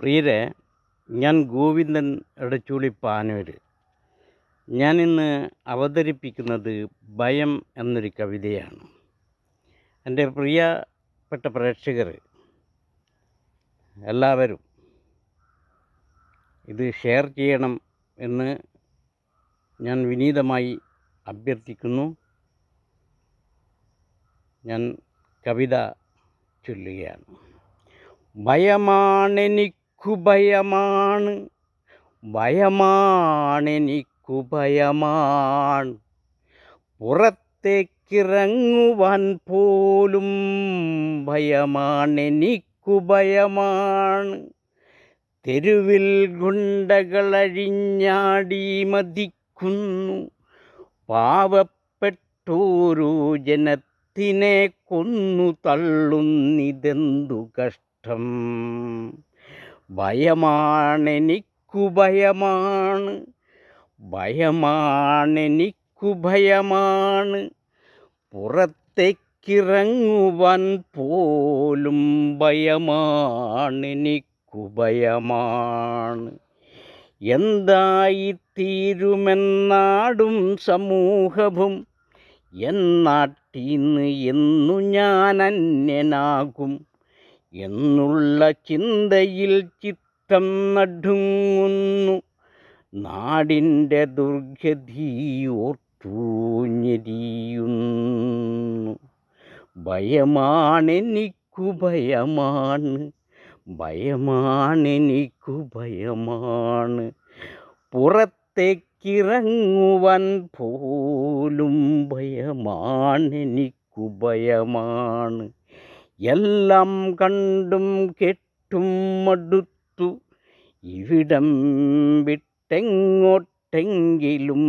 പ്രിയരെ, ഞാൻ ഗോവിന്ദൻ എടച്ചൂളി പാനൂർ. ഞാനിന്ന് അവതരിപ്പിക്കുന്നത് ഭയം എന്നൊരു കവിതയാണ്. എൻ്റെ പ്രിയപ്പെട്ട പ്രേക്ഷകർ എല്ലാവരും ഇത് ഷെയർ ചെയ്യണം എന്ന് ഞാൻ വിനീതമായി അഭ്യർത്ഥിക്കുന്നു. ഞാൻ കവിത ചൊല്ലുകയാണ്. ഭയമാണെനിക്കു ഭയമാണ്, ഭയമാണെനിക്കു ഭയമാണ്, പുറത്തേക്കിറങ്ങുവാൻ പോലും ഭയമാണെനിക്കു ഭയമാണ്. തെരുവിൽ ഗുണ്ടകളഴിഞ്ഞാടി മതിക്കുന്നു, പാവപ്പെട്ടോരോ ജനത്തിനെ കൊന്നു തള്ളുന്നിതെന്തു കഷ്ടം. ഭയമാണെനിക്കു ഭയമാണ്, ഭയമാണെനിക്കു ഭയമാണ്, പുറത്തേക്കിറങ്ങുവാൻ പോലും ഭയമാണെനിക്കു ഭയമാണ്. എന്തായിത്തീരുമെന്നാടും സമൂഹവും, എന്നാട്ടീന്ന് എന്നു ഞാൻ അന്യനാകും എന്നുള്ള ചിന്തയിൽ ചിത്തം നടുങ്ങുന്നു. നാടിൻ്റെ ദുർഗതിയോർത്തു ഞെരിയുന്നു. ഭയമാണെനിക്കു ഭയമാണ്, ഭയമാണെനിക്കു ഭയമാണ്, പുറത്തേക്കിറങ്ങുവാൻ പോലും ഭയമാണെനിക്കു ഭയമാണ്. എല്ലാം കണ്ടും കേട്ടും മടുത്തു ഇവിടം വിട്ടെങ്ങോട്ടെങ്കിലും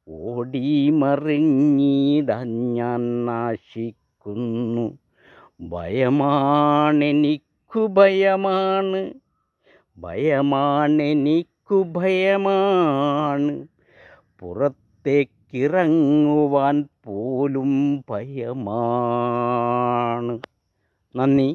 ഓടി മറിഞ്ഞിടാൻ ഞാൻ ആശിക്കുന്നു. ഭയമാണെനിക്കു ഭയമാണ്, ഭയമാണെനിക്കു ഭയമാണ്, പുറത്തേക്കിറങ്ങുവാൻ പോലും ഭയമാണ്. നന്ദി.